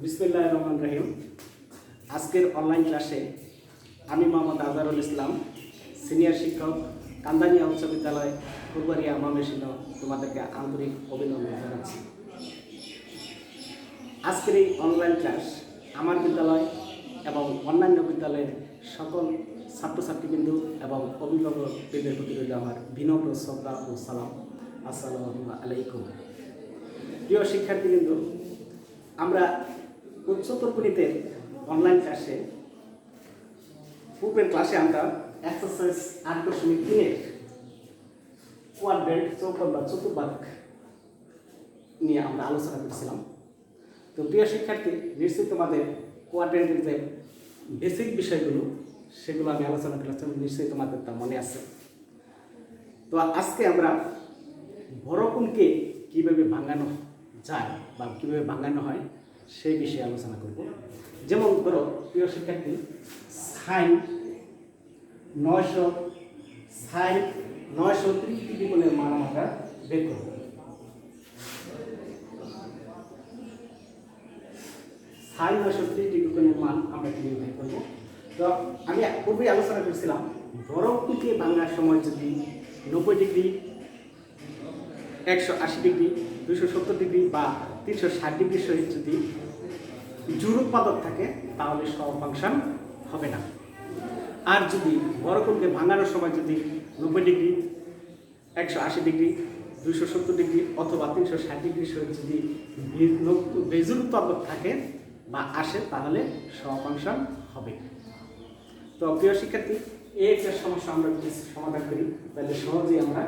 বিসমিল্লাহির রহমানির রহিম। আজকের অনলাইন ক্লাসে আমি মোহাম্মদ আজহারুল ইসলাম, সিনিয়র শিক্ষক, কান্দানিয়া উচ্চ বিদ্যালয়, ফুলবাড়িয়া ময়মনসিংহ, তোমাদেরকে আন্তরিক অভিনন্দন জানাচ্ছি। আজকের এই অনলাইন ক্লাস আমার বিদ্যালয় এবং অন্যান্য বিদ্যালয়ের সকল ছাত্রছাত্রীবৃন্দ এবং অভিভাবকদের প্রতি রইল আমার বিনম্র শ্রদ্ধা ও সালাম। আসসালামু আলাইকুম। প্রিয় শিক্ষার্থীবৃন্দ, আমরা উচ্চতর গণিতে অনলাইন ক্লাসে পূর্বের ক্লাসে আমরা এক্সারসাইজ 8.3 কোয়াড্রেন্ট চৌকোণ বা চতুর্ভাগ নিয়ে আমরা আলোচনা করেছিলাম। তো প্রিয় শিক্ষার্থী, নিশ্চয়ই তোমাদের কোয়াড্রেন্টের যে বেসিক বিষয়গুলো সেগুলো আমি আলোচনা করেছিলাম, নিশ্চয়ই তোমাদের তা মনে আছে। তো আজকে আমরা বড়কোণকে কীভাবে ভাঙানো যায় বা কীভাবে ভাঙানো হয় সেই বিষয়ে আলোচনা করব। যেমন ধরো প্রিয় শিক্ষার্থী, সাইন 930 ডিগ্রি কোণের মান আমরা বের করব। সাইন 930 ডিগ্রি কোণের মান আমরা কীভাবে বের করব? তো আমি পূর্বেই আলোচনা করেছিলাম, বড়কোণকে ভাঙার সময় যদি 90 ডিগ্রি, 180 ডিগ্রি, 270 ডিগ্রি বা 360 ডিগ্রির সহিত যদি জোড় উৎপাদক থাকে তাহলে সহ ফাংশন হবে না। আর যদি বড়কোণকে ভাঙানোর সময় যদি 90 ডিগ্রি, 180 ডিগ্রি, 270 ডিগ্রি অথবা 360 ডিগ্রির সহিত যদি বেজোড় উৎপাদক থাকে বা আসে তাহলে সহ ফাংশন হবে। তো প্রিয় শিক্ষার্থী, এই একটা সমস্যা আমরা যদি সমাধান করি তাহলে সহজেই আমরা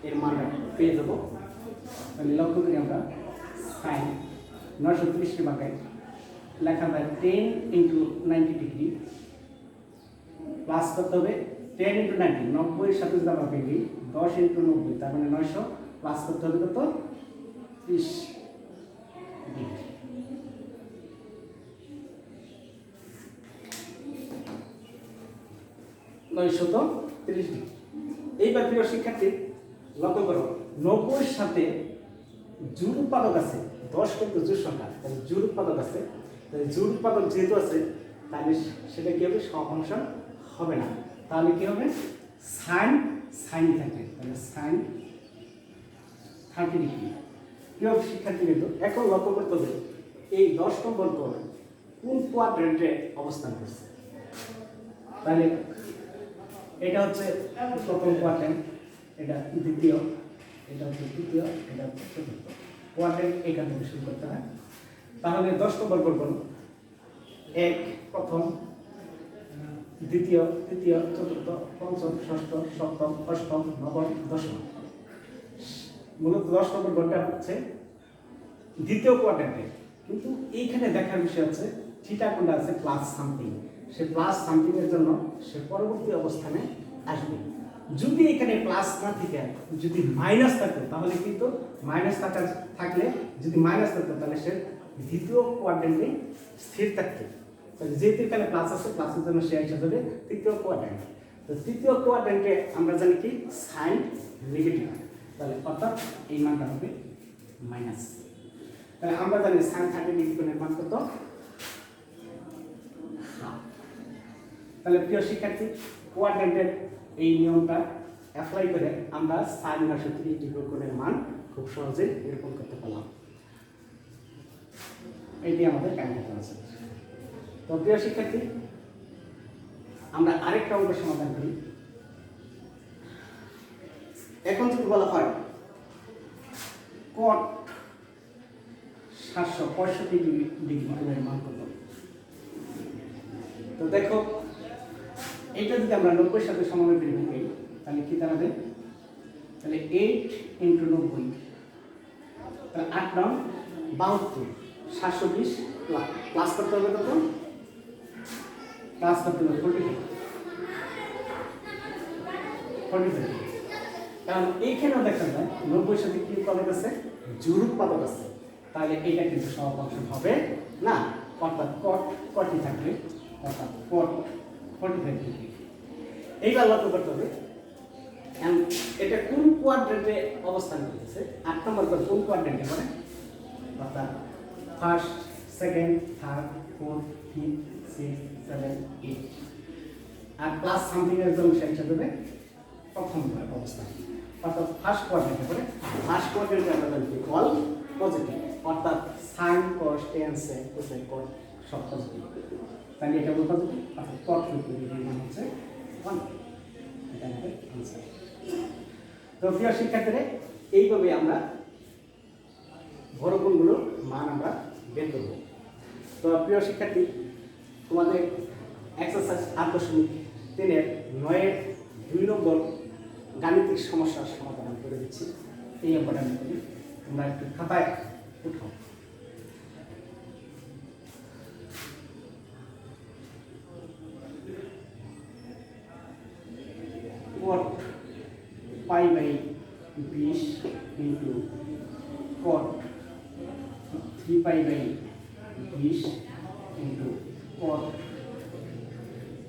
এর মানটা পেয়ে যাবো। তাহলে লক্ষ্য করি আমরা সাইন 930 ভাগে লেখা যায় 10 × 90 ডিগ্রি প্লাস করতে হবে 10 × 90, 90-এর সাথে যদি আমরা পেলি 10 × 90, তার মানে 900 প্লাস করতে হবে কত? 30 ডিগ্রি। এইবার প্রিয় শিক্ষার্থী লক্ষ্য করো, 90-এর সাথে জোড় উৎপাদক আছে, 10 কিন্তু জোড় সংখ্যা, তাহলে জোড় উৎপাদক আছে, তাহলে জোড় উৎপাদক যেহেতু আছে তাহলে সেটা কি হবে? সহ ফাংশন হবে না। তাহলে কি হবে? সাইন থাকবে, তাহলে সাইন 30 ডিগ্রি। প্রিয় শিক্ষার্থী কিন্তু এখন লক্ষ্য করতে হবে এই 10 নম্বর কোণ কোন কোয়াড্রেন্টে অবস্থান করছে। তাহলে এটা হচ্ছে প্রথম কোয়াড্রেন্ট, এটা দ্বিতীয়, এটা হচ্ছে তৃতীয়, এটা হচ্ছে চতুর্থ কোয়াড্রেন্ট। এখান থেকে শুরু করতে হয়। তাহলে 10 নম্বর কোণ 1 প্রথম, দ্বিতীয়, তৃতীয়, চতুর্থ, পঞ্চম, ষষ্ঠ, সপ্তম, অষ্টম, নবম, দশম। মূলত 10 নম্বর কোণটা হচ্ছে দ্বিতীয় কোয়াড্রেন্টে, কিন্তু এইখানে দেখার বিষয় হচ্ছে থিটা কোণটা আছে প্লাস সামথিং, সে প্লাস সামথিং এর জন্য সে পরবর্তী অবস্থানে আসবে। যদি এখানে প্লাস না থাকে, যদি মাইনাস থাকে তাহলে কিন্তু মাইনাস থাকলে যদি মাইনাস থাকতো তাহলে সে দ্বিতীয় কোয়াড্রেন্টে স্থির থাকতো। তাহলে যেহেতু এখানে প্লাস আছে, প্লাসের জন্য সে এসে যাবে তৃতীয় কোয়াড্রেন্ট। তো তৃতীয় কোয়াড্রেন্টে আমরা জানি কি সাইন নেগেটিভ, তাহলে অর্থাৎ এই মানটা হবে মাইনাস। তাহলে আমরা জানি সাইন 30 ডিগ্রি কোণের মান কত? তাহলে প্রিয় শিক্ষার্থী, কোয়াড্রেন্টের এই নিয়মটা অ্যাপ্লাই করে আমরা সাইন 930 ডিগ্রি কোণের মান খুব সহজেই নিরূপণ করতে পারলাম। এটি আমাদের কাঙ্ক্ষিত আছে। তো প্রিয় শিক্ষার্থী, আমরা আরেকটা অঙ্ক সমাধান করি। এখন যদি বলা হয় কট 765 ডিগ্রি কোণের মান কত? তো দেখো, এইটা যদি আমরা 90-এর সাথে সমানুপাতিক করি তাহলে কি দাঁড়াবে? তাহলে 8 × 90, তাহলে 8 9 72, 720 প্লাস করতে হবে কত? প্লাস করতে হবে 45। কারণ এইখানেও দেখা যায় 90-এর সাথে কি উৎপাদক আছে? জোড় উৎপাদক আছে, তাহলে এইটা কিন্তু সহ ফাংশন হবে না, অর্থাৎ কটই থাকবে, অর্থাৎ কট 45 ডিগ্রি। এইবার লক্ষ্য করতে হবে এটা কোন কোয়াড্রেন্টে অবস্থান করতেছে। 8 নম্বর কোন কোয়াড্রেন্টে মানে, অর্থাৎ first, second, third, fourth, fifth, six, seven, eight. আর প্লাস সামথিং এর জন্য সেটা দেবে প্রথম অবস্থা, অর্থাৎ ফার্স্ট কোয়াড্রেন্টে পড়ে। ফার্স্ট কোয়াড্রেন্টে আমরা জানি অল পজিটিভ, অর্থাৎ সাইন, কস, টেন, সেক, কোসাইন, কট সব পজিটিভ। তাহলে এটা বলতে পজিটিভ, অর্থাৎ কট এর মান হচ্ছে 1। এটা আমাদের आंसर। তো প্রিয় শিক্ষার্থীরা, এইভাবে আমরা বর্গমূলগুলোর মান আমরা বের করব। তো প্রিয় শিক্ষার্থী, তোমাদের এক্সারসাইজ 8.3 9 2 নম্বর গাণিতিক সমস্যার সমাধান করে দিচ্ছি। এই অঙ্কটা আমি করি, তোমরা একটু খাতায় উঠাও। cot pi by 20 into cot 3 pi by 20 into cot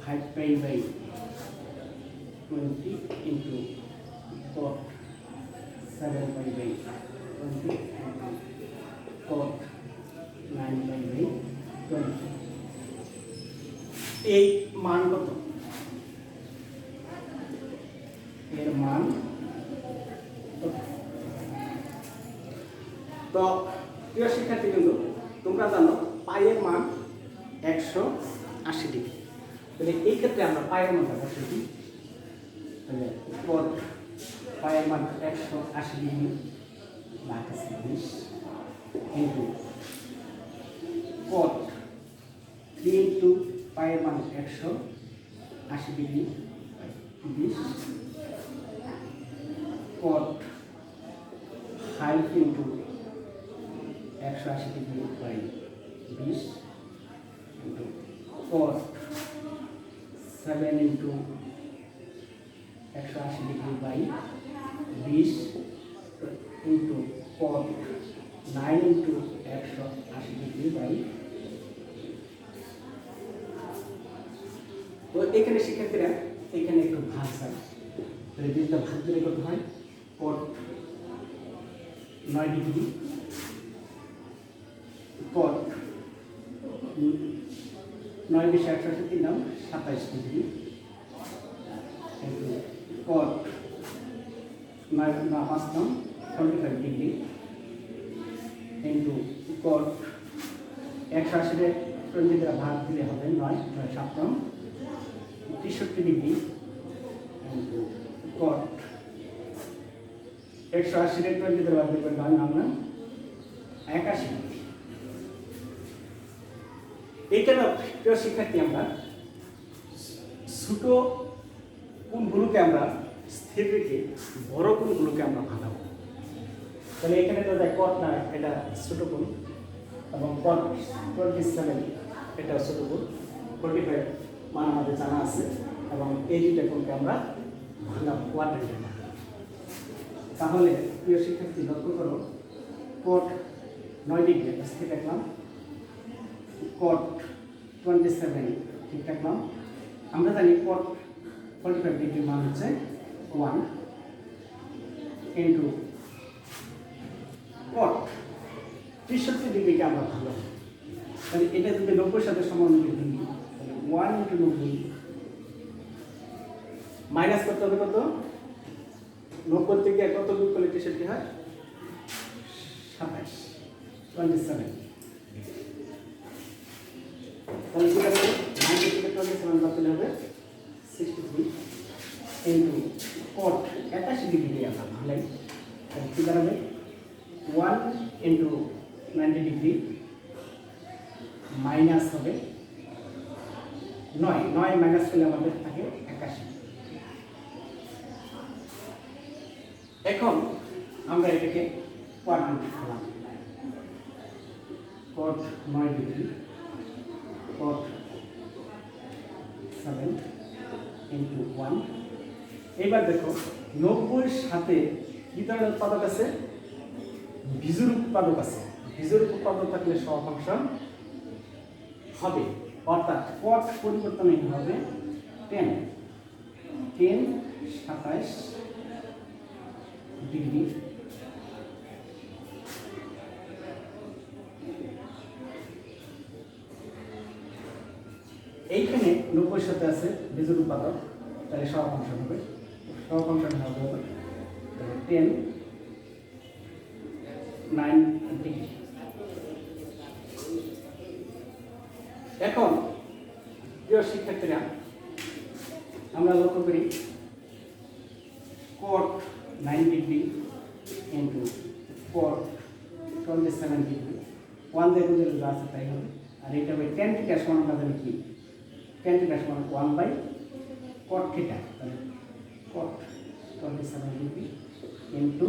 5 pi by 20 into cot 7 pi by 20 into cot 9 pi by 20। এই মান কত? এর মান তো প্রিয় শিক্ষার্থী, কিন্তু তোমরা জানো পাইয়ের মান 180 ডিগ্রি। তাহলে এই ক্ষেত্রে আমরা পাইয়ের মানটা বসিয়ে দিই। তাহলে cot পাইয়ের মান 180 degree minus 20 into cot 3 into পাইয়ের মান 180 degree 20 cot 5 into 180 degree by 20 into cot 7 into 180 degree by 20 into cot 9 into 180 degree by. তো এখানে শিক্ষার্থীরা এখানে একটু ভাগ চাই, তাহলে দুইটা ভাগ দিলে কত হয়? cot 9 ডিগ্রি cot 9 বেশি 180 নাম 27 ডিগ্রি ইন্টু cot 9 না 5 নাম 25 ডিগ্রি ইন্টু cot 180 এর 20 দ্বারা ভাগ দিলে হবে 9 7 নাম 63 ডিগ্রি ইন্টু cot 180 এর 20 দ্বারা ভাগ দিলে 9 নাম 81 ডিগ্রি। এইখানে প্রিয় শিক্ষার্থী, আমরা ছোট কোণগুলোকে আমরা স্থির রেখে বড় কোণগুলোকে আমরা ভাঙাবো। তাহলে এখানে তো দেখ cot না, এটা ছোট কোণ, এবং cot 27 এটা ছোট কোণ, 45 মান আমাদের জানা আছে, এবং এই দুইটা কোণকে আমরা ভাঙাবো কোয়াড্রেন্টের মাধ্যমে। তাহলে প্রিয় শিক্ষার্থী লক্ষ্য করো, cot 9 ডিগ্রি স্থির রাখলাম, cot 27 ঠিক রাখলাম। আমরা জানি cot 45 ডিগ্রি মান হচ্ছে 1 ইন্টু cot 63 ডিগ্রিকে আমরা ভাঙলাম। তাহলে এটা যদি 90 সাথে সমানুপাতিক ডিগ্রি, তাহলে 1 ইন্টু 90 মাইনাস করতে হবে কত? 90 থেকে কত বিয়োগ করলে 63 হয়? 27 27। তাহলে কি হবে? 90 থেকে 27 বাদ দিলে হবে 63 ইন্টু cot 81 ডিগ্রি আমরা ভাঙলাই। তাহলে কি দাঁড়াবে? 1 ইন্টু 90 ডিগ্রি মাইনাস হবে 9 মাইনাস করলে আমাদের থাকে 81। এখন আমরা এটাকে কোয়াড্রেন্ট করলাম, cot 9 ডিগ্রি cot 7 ইন্টু 1। এবার দেখো 90 সাথে কি ধরনের উৎপাদক আছে? বিজোড় উৎপাদক আছে। বিজোড় উৎপাদক থাকলে সহফাংশন হবে, অর্থাৎ cot পরিবর্তন হবে 10 27 ডিগ্রি এইখানে 90 সাথে আছে বিজোড় উৎপাদক, তাহলে সহগ ফাংশন হবে, সহগ ফাংশন হবে তাহলে 10 9 ডিগ্রি। এখন প্রিয় শিক্ষার্থীরা, আমরা লক্ষ্য করি cot 9 degree into cot 27 degree, 1 দিয়ে গুণলে যা আছে তাই হবে। আর এটা হবে tan থিটা সমান আমরা জানি কি, tan থিটা সমান 1/cot থিটা, তাহলে cot 27 ডিগ্রি ইন্টু